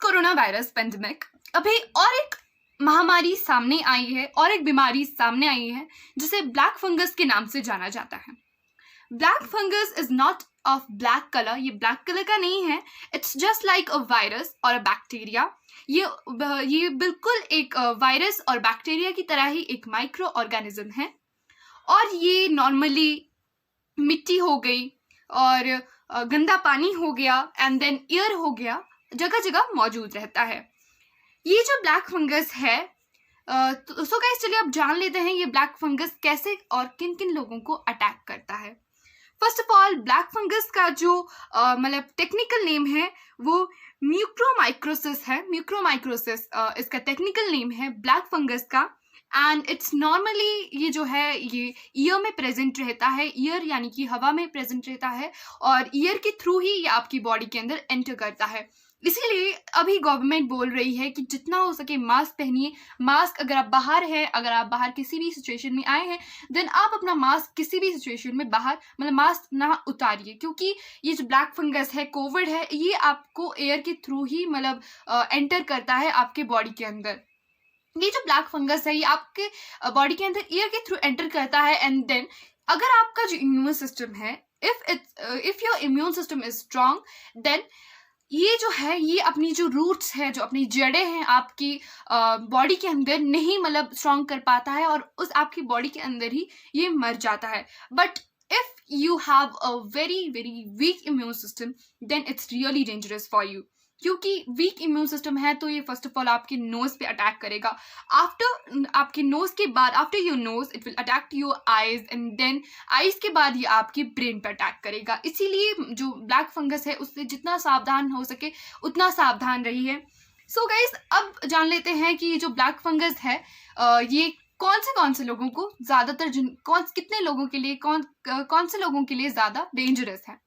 Corona virus pandemic अभी और एक महामारी सामने आई है और एक बीमारी सामने आई है जिसे ब्लैक फंगस के नाम से जाना जाता है। Black fungus is not of black colour, ये ब्लैक कलर का नहीं है। It's just like a virus और अ बैक्टीरिया। ये बिल्कुल एक वायरस और बैक्टीरिया की तरह ही एक माइक्रो ऑर्गेनिज्म है और ये नॉर्मली मिट्टी हो गई और गंदा पानी हो गया एंड देन एयर हो गया, जगह जगह मौजूद रहता है। ये जो ब्लैक फंगस है सो गाइस चलिए अब जान लेते हैं ये ब्लैक फंगस कैसे और किन किन लोगों को अटैक करता है। First of all black fungus का जो मतलब टेक्निकल नेम है वो म्यूक्रोमाइकोसिस है। म्यूक्रोमाइकोसिस इसका टेक्निकल नेम है ब्लैक फंगस का एंड इट्स नॉर्मली ये जो है ये ईयर में प्रेजेंट रहता है। ईयर यानी कि हवा में प्रेजेंट रहता है और ईयर के थ्रू ही ये आपकी बॉडी के अंदर एंटर करता है। इसीलिए अभी गवर्नमेंट बोल रही है कि जितना हो सके मास्क पहनिए। मास्क अगर आप बाहर हैं, अगर आप बाहर किसी भी सिचुएशन में आए हैं देन आप अपना मास्क किसी भी सिचुएशन में बाहर मतलब मास्क ना उतारिए, क्योंकि ये जो ब्लैक फंगस है, कोविड है, ये आपको एयर के थ्रू ही मतलब एंटर करता है आपके बॉडी के अंदर। ये जो ब्लैक फंगस है ये आपके बॉडी के अंदर एयर के थ्रू एंटर करता है एंड देन अगर आपका जो इम्यून सिस्टम है if your immune system is strong then ये जो है ये अपनी जो रूट्स है, जो अपनी जड़ें हैं आपकी बॉडी के अंदर नहीं मतलब स्ट्रांग कर पाता है और उस आपकी बॉडी के अंदर ही ये मर जाता है। But if you have a very very weak immune system then it's really dangerous for you, क्योंकि वीक इम्यून सिस्टम है तो ये फर्स्ट ऑफ ऑल आपके नोज पे अटैक करेगा। आफ्टर आपके नोज के बाद after your nose it will attack your eyes and then eyes के बाद ये आपके ब्रेन पे अटैक करेगा। इसीलिए जो ब्लैक फंगस है उससे जितना सावधान हो सके उतना सावधान रहिए। सो गाइस अब जान लेते हैं कि ये जो ब्लैक फंगस है ये कौन से लोगों को ज़्यादातर कितने लोगों के लिए कौन से लोगों के लिए ज़्यादा डेंजरस है।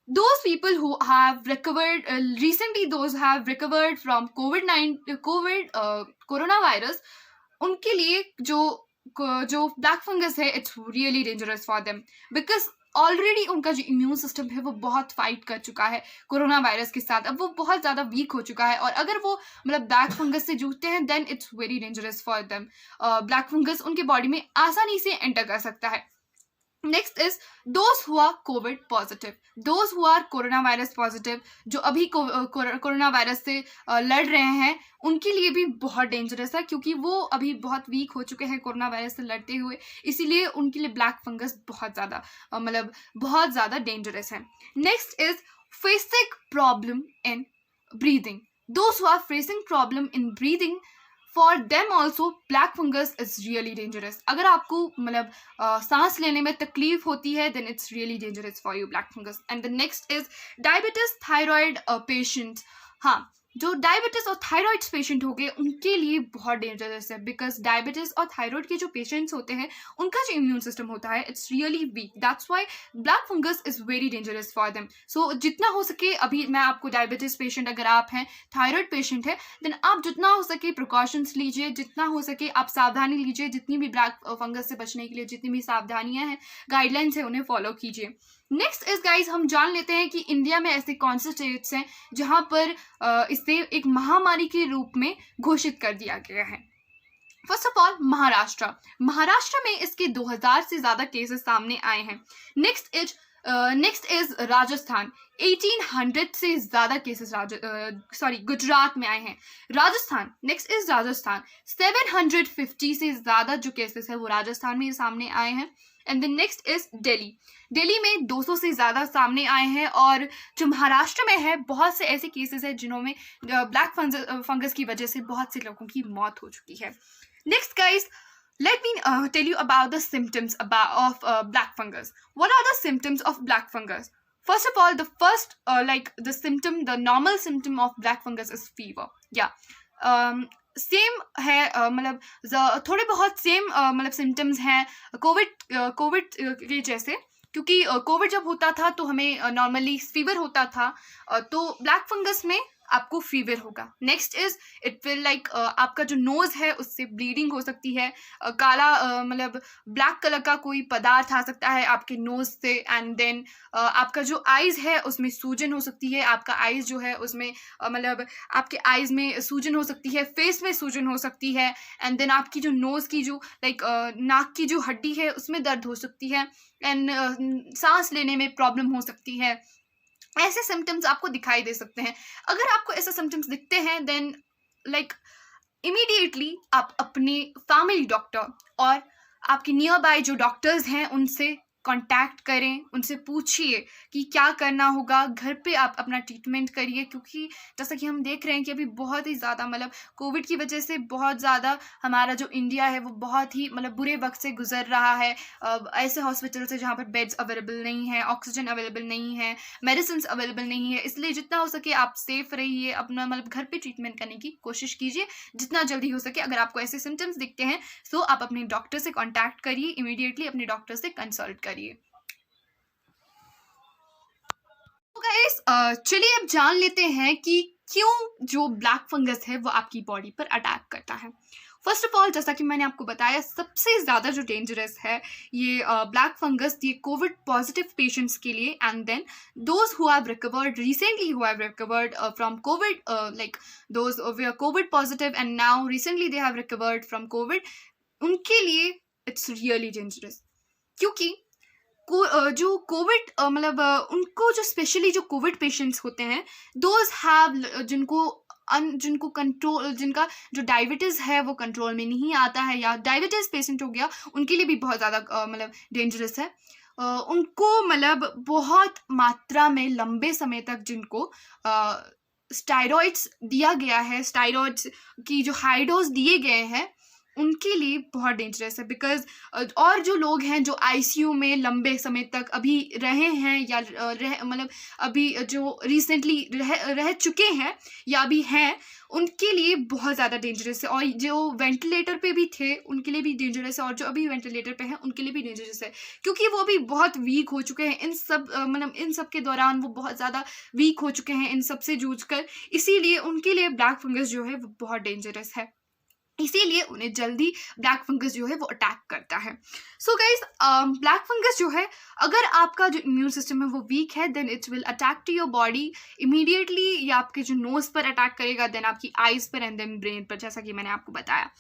Those people who have recovered recently, those have recovered from coronavirus, उनके लिए जो ब्लैक फंगस है it's really dangerous for them because already उनका जो इम्यून सिस्टम है वो बहुत फाइट कर चुका है कोरोना वायरस के साथ। अब वो बहुत ज़्यादा वीक हो चुका है और अगर वो मतलब ब्लैक फंगस से जूझते हैं then it's very dangerous for them. Black fungus उनके बॉडी में आसानी से एंटर कर सकता है। Next is those who are covid positive, those who are corona virus positive, जो अभी कोरोना वायरस से लड़ रहे हैं उनके लिए भी बहुत डेंजरस है, क्योंकि वो अभी बहुत वीक हो चुके हैं कोरोना वायरस से लड़ते हुए। इसीलिए उनके लिए ब्लैक फंगस बहुत ज़्यादा डेंजरस है। Next is facing problem in breathing, those who are facing problem in breathing for them also black fungus is really dangerous. अगर आपको मतलब सांस लेने में तकलीफ होती है then it's really dangerous for you black fungus. And the next is diabetes thyroid patient. हाँ, जो डायबिटीज और थायराइड पेशेंट हो गए उनके लिए बहुत डेंजरस है बिकॉज डायबिटीज और थायराइड के जो पेशेंट्स होते हैं उनका जो इम्यून सिस्टम होता है it's really weak, that's why black fungus is very dangerous for them. So जितना हो सके, अभी मैं आपको डायबिटीज पेशेंट अगर आप हैं, थायराइड पेशेंट है देन आप जितना हो सके प्रिकॉशंस लीजिए, जितना हो सके आप सावधानी लीजिए, जितनी भी ब्लैक फंगस से बचने के लिए जितनी भी सावधानियां हैं, गाइडलाइंस है, उन्हें फॉलो कीजिए। नेक्स्ट इज गाइज हम जान लेते हैं कि इंडिया में ऐसे कौन से स्टेट्स हैं जहां पर इसे एक महामारी के रूप में घोषित कर दिया गया है। फर्स्ट ऑफ ऑल महाराष्ट्र में इसके 2000 से ज्यादा केसेस सामने आए हैं। नेक्स्ट इज राजस्थान, 1800 से ज्यादा केसेस गुजरात में आए हैं। नेक्स्ट इज राजस्थान, 750 से ज्यादा जो केसेस है वो राजस्थान में सामने आए हैं। And then next is Delhi में 200 से ज़्यादा सामने आए हैं। और जो महाराष्ट्र में है बहुत से ऐसे केसेस हैं जिन्होंने ब्लैक फंगस की वजह से बहुत से लोगों की मौत हो चुकी है। Next guys let me tell you about the symptoms of black fungus. What are the symptoms of black fungus? First of all, the normal symptom of black fungus is fever. Same है, मतलब थोड़े बहुत same मतलब symptoms हैं Covid के जैसे, क्योंकि Covid जब होता था तो हमें नॉर्मली फीवर होता था, तो ब्लैक फंगस में आपको फीवर होगा। Next is it will like आपका जो नोज है उससे ब्लीडिंग हो सकती है, काला मतलब ब्लैक कलर का कोई पदार्थ आ सकता है आपके नोज से। एंड देन आपका जो आईज है उसमें सूजन हो सकती है, आपका आईज जो है उसमें मतलब आपके आईज में सूजन हो सकती है, फेस में सूजन हो सकती है। एंड देन आपकी जो नोज की जो लाइक नाक की जो हड्डी है उसमें दर्द हो सकती है। एंड सांस लेने में प्रॉब्लम हो सकती है। ऐसे सिम्टम्स आपको दिखाई दे सकते हैं। अगर आपको ऐसे सिम्टम्स दिखते हैं देन लाइक इमीडिएटली आप अपने फैमिली डॉक्टर और आपके नियर बाय जो डॉक्टर्स हैं उनसे कांटेक्ट करें, उनसे पूछिए कि क्या करना होगा। घर पे आप अपना ट्रीटमेंट करिए, क्योंकि जैसा कि हम देख रहे हैं कि अभी बहुत ही ज़्यादा मतलब कोविड की वजह से बहुत ज़्यादा हमारा जो इंडिया है वो बहुत ही मतलब बुरे वक्त से गुजर रहा है। ऐसे हॉस्पिटल से जहाँ पर बेड्स अवेलेबल नहीं है, ऑक्सीजन अवेलेबल नहीं है, मेडिसिन अवेलेबल नहीं है। इसलिए जितना हो सके आप सेफ रहिए, अपना मतलब घर पे ट्रीटमेंट करने की कोशिश कीजिए जितना जल्दी हो सके। अगर आपको ऐसे सिम्टम्स दिखते हैं तो आप अपने डॉक्टर से कॉन्टैक्ट करिए, इमीडिएटली अपने डॉक्टर से कंसल्ट करिए। तो गाइस चलिए अब जान लेते हैं कि क्यों जो ब्लैक फंगस है वो आपकी बॉडी पर अटैक करता है। फर्स्ट ऑफ ऑल, जैसा कि मैंने आपको बताया, सबसे ज़्यादा जो डेंजरस है ये ब्लैक फंगस ये कोविड पॉजिटिव पेशेंट्स के लिए, and then those who have recovered recently, who have recovered from covid, like those way are covid positive and now recently they have recovered from covid, उनके लिए it's really dangerous. क्योंकि जो Covid मतलब उनको जो specially जो Covid patients होते हैं, दोज हैव जिनको कंट्रोल, जिनका जो डायबिटीज़ है वो कंट्रोल में नहीं आता है, या डायबिटीज़ पेशेंट हो गया, उनके लिए भी बहुत ज़्यादा मतलब डेंजरस है। उनको मतलब बहुत मात्रा में लंबे समय तक जिनको स्टेरॉइड्स दिया गया है, स्टेरॉइड्स की जो हाई डोज दिए गए हैं, उनके लिए बहुत डेंजरस है। बिकॉज और जो लोग हैं जो आईसीयू में लंबे समय तक अभी रहे हैं या मतलब अभी जो रिसेंटली रह चुके हैं या अभी हैं, उनके लिए बहुत ज़्यादा डेंजरस है। और जो वेंटिलेटर पे भी थे उनके लिए भी डेंजरस है, और जो अभी वेंटिलेटर पे हैं उनके लिए भी डेंजरस है, क्योंकि वो भी बहुत वीक हो चुके हैं इन सब मतलब इन सब के दौरान वो बहुत ज़्यादा वीक हो चुके हैं इन सब से जूझ कर। इसीलिए उनके लिए ब्लैक फंगस जो है वो बहुत डेंजरस है, इसीलिए उन्हें जल्दी ब्लैक फंगस जो है वो अटैक करता है। सो गाइज ब्लैक फंगस जो है, अगर आपका जो इम्यून सिस्टम है वो वीक है then it will attack to your body immediately. या आपके जो नोज पर अटैक करेगा, देन आपकी आईज पर, एंड देन ब्रेन पर, जैसा कि मैंने आपको बताया।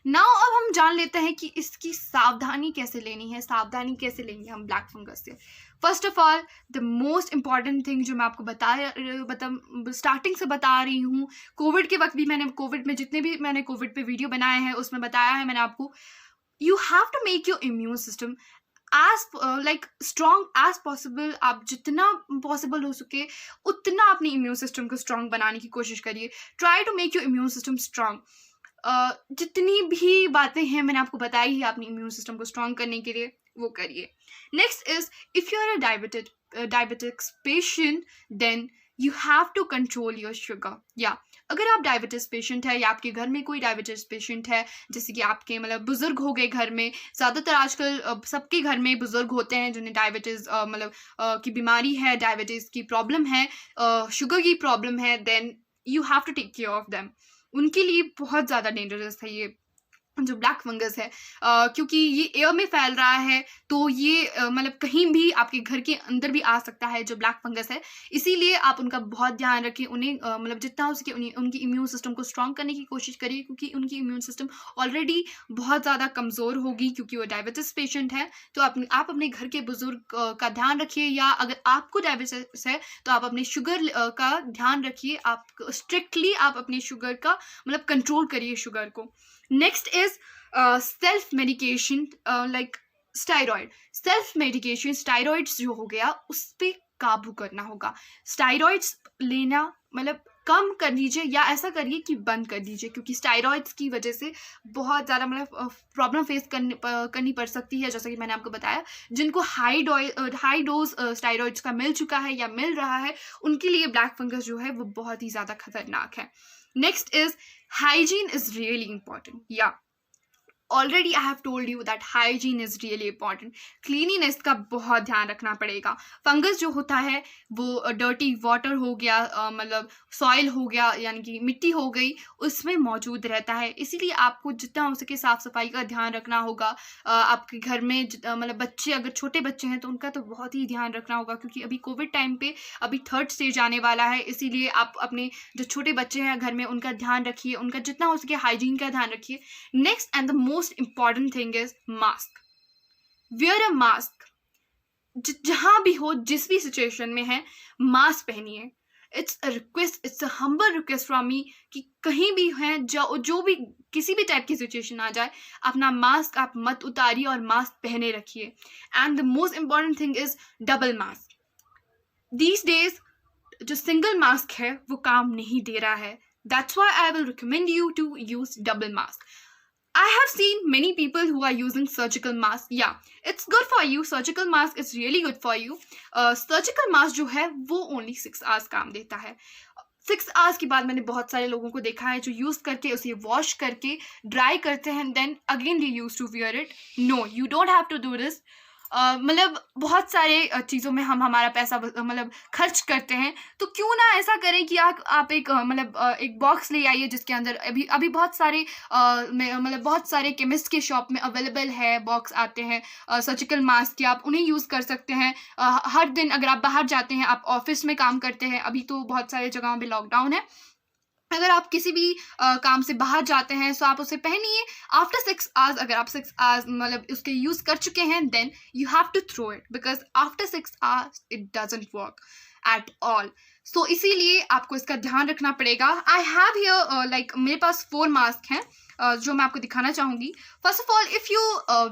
नाउ अब हम जान लेते हैं कि इसकी सावधानी कैसे लेनी है, सावधानी कैसे लेंगे हम ब्लैक फंगस से। First of all, the most important thing जो मैं आपको स्टार्टिंग से बता रही हूँ, कोविड के वक्त भी मैंने कोविड में जितने भी मैंने कोविड पे वीडियो बनाए हैं उसमें बताया है मैंने आपको, you have to make your immune system as like strong as possible. आप जितना पॉसिबल हो सके उतना अपनी इम्यून सिस्टम को स्ट्रॉन्ग बनाने की कोशिश करिए। Try to make your immune system strong. जितनी भी बातें हैं मैंने आपको बताई है अपनी इम्यून सिस्टम को स्ट्रॉन्ग करने के लिए, वो करिए। Next is, if you are a diabetics patient then you have to control your sugar. या अगर आप डायबिटीज पेशेंट है या आपके घर में कोई डायबिटीज पेशेंट है, जैसे कि आपके मतलब बुजुर्ग हो गए घर में, ज़्यादातर आजकल सबके घर में बुजुर्ग होते हैं जिन्हें डायबिटीज़ मतलब की बीमारी है, डायबिटीज़ की प्रॉब्लम है, शुगर की प्रॉब्लम है, then you have to take care of them. उनके लिए बहुत ज़्यादा डेंजरस है ये जो ब्लैक फंगस है, क्योंकि ये एयर में फैल रहा है, तो ये मतलब कहीं भी आपके घर के अंदर भी आ सकता है जो ब्लैक फंगस है। इसीलिए आप उनका बहुत ध्यान रखें, उन्हें मतलब जितना हो सके उनकी इम्यून सिस्टम को स्ट्रॉन्ग करने की कोशिश करिए, क्योंकि उनकी इम्यून सिस्टम ऑलरेडी बहुत ज़्यादा कमज़ोर होगी क्योंकि वो डायबिटीज़ पेशेंट है। तो आप अपने घर के बुजुर्ग का ध्यान रखिए, या अगर आपको डायबिटीज़ है तो आप अपने शुगर का ध्यान रखिए। आप स्ट्रिक्टली आप अपने शुगर का मतलब कंट्रोल करिए शुगर को। Next is self medication like steroid. Self medication steroids जो हो गया उस पर काबू करना होगा। स्टेरॉइड्स लेना मतलब कम कर दीजिए, या ऐसा करिए कि बंद कर दीजिए, क्योंकि स्टेरॉइड्स की वजह से बहुत ज़्यादा मतलब प्रॉब्लम फेस करनी पड़ सकती है। जैसा कि मैंने आपको बताया, जिनको हाई डोज स्टेरॉइड्स का मिल चुका है या मिल रहा है, उनके लिए ब्लैक फंगस जो है वो बहुत ही ज़्यादा खतरनाक है। Next is hygiene is really important. या already I have told you that hygiene is really important. Cleanliness का बहुत ध्यान रखना पड़ेगा. फंगस जो होता है वो डर्टी वाटर हो गया, मतलब सॉइल हो गया, यानी कि मिट्टी हो गई, उसमें मौजूद रहता है. इसीलिए आपको जितना हो सके साफ़ सफाई का ध्यान रखना होगा. आपके घर में मतलब बच्चे, अगर छोटे बच्चे हैं तो उनका तो बहुत ही ध्यान रखना होगा, क्योंकि अभी कोविड टाइम पे अभी 3rd स्टेज आने वाला है. इसीलिए आप अपने जो छोटे बच्चे हैं घर में उनका ध्यान रखिए, उनका जितना हो सके हाइजीन का ध्यान रखिए. Next and the most important thing is mask. Wear a mask. जहां भी हो, जिस भी सिचुएशन में है, मास्क पहनिए. It's a request, it's a humble request from me कि कहीं भी हैं, जो भी किसी भी टाइप की सिचुएशन आ जाए, अपना मास्क आप मत उतारिए और मास्क पहने रखिए. And the most important thing is double mask. These days जो सिंगल मास्क है वो काम नहीं दे रहा है. That's why I will recommend you to use double mask. I have seen many people who are using surgical mask. Yeah, it's good for you. Surgical mask is really good for you. Surgical mask जो है वो only 6 hours काम देता है. 6 hours के बाद मैंने बहुत सारे लोगों को देखा है जो यूज़ करके उसे वॉश करके ड्राई करते हैं, then again they used to wear it. No, you don't have to do this. मतलब बहुत सारे चीज़ों में हम हमारा पैसा मतलब खर्च करते हैं, तो क्यों ना ऐसा करें कि आप एक मतलब एक बॉक्स ले आइए जिसके अंदर अभी बहुत सारे मतलब बहुत सारे केमिस्ट के शॉप में अवेलेबल है, बॉक्स आते हैं सर्जिकल मास्क के, आप उन्हें यूज़ कर सकते हैं. हर दिन अगर आप बाहर जाते हैं, आप ऑफिस में काम करते हैं, अभी तो बहुत सारे जगहों पे लॉकडाउन है, अगर आप किसी भी काम से बाहर जाते हैं तो आप उसे पहनिए. आफ्टर 6 hours, अगर आप 6 hours मतलब उसके यूज़ कर चुके हैं, then you have to throw it, because after 6 hours it doesn't work at all. So इसीलिए आपको इसका ध्यान रखना पड़ेगा. आई हैव हियर लाइक मेरे पास 4 मास्क हैं जो मैं आपको दिखाना चाहूँगी. First of all, if you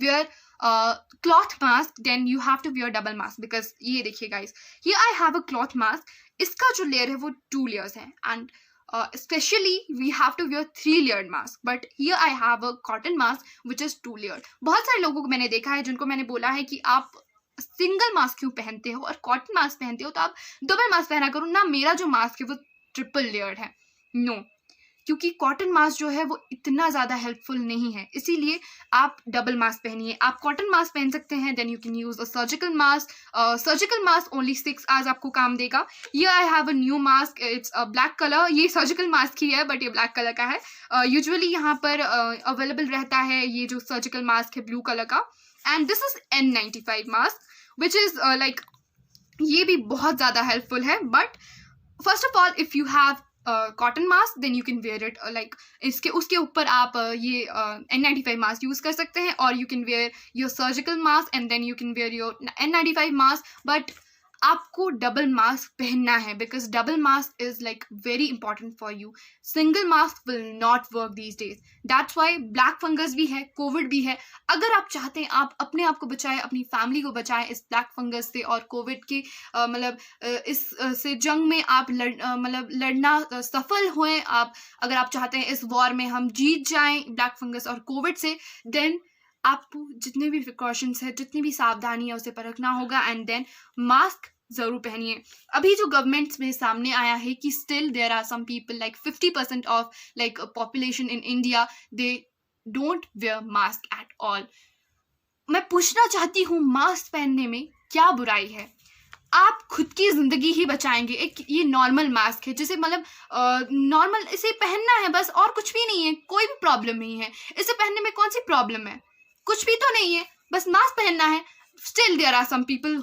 wear cloth mask, then you have to wear double mask, because ये देखिए गाइज, ये I have a cloth mask. इसका जो लेयर है वो 2 layers है, and especially we have to wear 3-layered mask, but here I have a cotton mask which is 2-layered. बहुत सारे लोगों को मैंने देखा है जिनको मैंने बोला है कि आप सिंगल मास्क क्यों पहनते हो और कॉटन मास्क पहनते हो, तो आप डबल मास्क पहना करो ना. मेरा जो मास्क है वो 3-layered है. नो, क्योंकि कॉटन मास्क जो है वो इतना ज़्यादा हेल्पफुल नहीं है, इसीलिए आप डबल मास्क पहनिए. आप कॉटन मास्क पहन सकते हैं, then you can use a surgical mask. Surgical mask only 6 hours आपको काम देगा. ये I have a new mask, it's a black colour. ये सर्जिकल मास्क ही है बट ये ब्लैक कलर का है. यूजुअली यहाँ पर अवेलेबल रहता है ये जो सर्जिकल मास्क है ब्लू कलर का. And this is N95 mask which is like, ये भी बहुत ज़्यादा हेल्पफुल है. But first of all, if you have cotton mask, then you can wear it like उसके ऊपर आप ये N95 मास्क यूज़ कर सकते हैं, और you can wear your surgical mask and then you can wear your N95 mask. But आपको double mask पहनना है, because double mask is like very important for you. Single mask will not work these days. That's why black fungus भी है, Covid भी है. अगर आप चाहते हैं आप अपने आप को बचाएं, अपनी फैमिली को बचाएं इस ब्लैक फंगस से और कोविड के मतलब इस से जंग में आप लड़ना सफल हुए, आप अगर आप चाहते हैं इस वॉर में हम जीत जाएं ब्लैक फंगस और कोविड से, देन आपको जितने भी प्रिकॉशंस है, जितनी भी सावधानी है उसे परखना होगा. एंड देन मास्क ज़रूर पहनिए. अभी जो गवर्नमेंट्स में सामने आया है कि still there are some people like 50% of like population in India, they don't wear mask at all. मैं पूछना चाहती हूँ, मास्क पहनने में क्या बुराई है? आप खुद की ज़िंदगी ही बचाएंगे. एक ये नॉर्मल मास्क है, जिसे मतलब नॉर्मल इसे पहनना है बस, और कुछ भी नहीं है, कोई भी प्रॉब्लम नहीं है. इसे पहनने में कौन सी प्रॉब्लम है? कुछ भी तो नहीं है, बस मास्क पहनना है. Still there are some people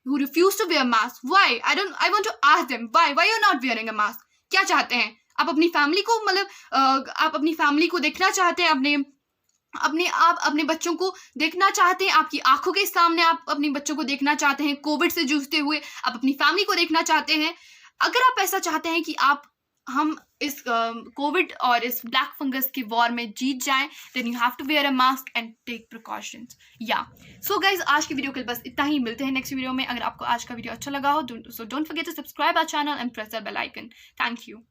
who refuse to wear mask. Why? I want to ask them, why you're not wearing a mask? क्या चाहते हैं आप? अपनी फैमिली को मतलब आप अपनी फैमिली को देखना चाहते हैं, आप अपने बच्चों को देखना चाहते हैं, आपकी आंखों के सामने आप अपने बच्चों को देखना चाहते हैं कोविड से जूझते हुए, आप अपनी फैमिली को देखना चाहते हैं. अगर आप ऐसा चाहते हैं कि हम इस कोविड और इस ब्लैक फंगस की वॉर में जीत जाएं, then you have to wear a mask and take precautions. या सो गाइज, आज की वीडियो के लिए बस इतना ही. मिलते हैं नेक्स्ट वीडियो में. अगर आपको आज का वीडियो अच्छा लगा हो, so don't forget to subscribe our channel and press the bell icon. Thank you.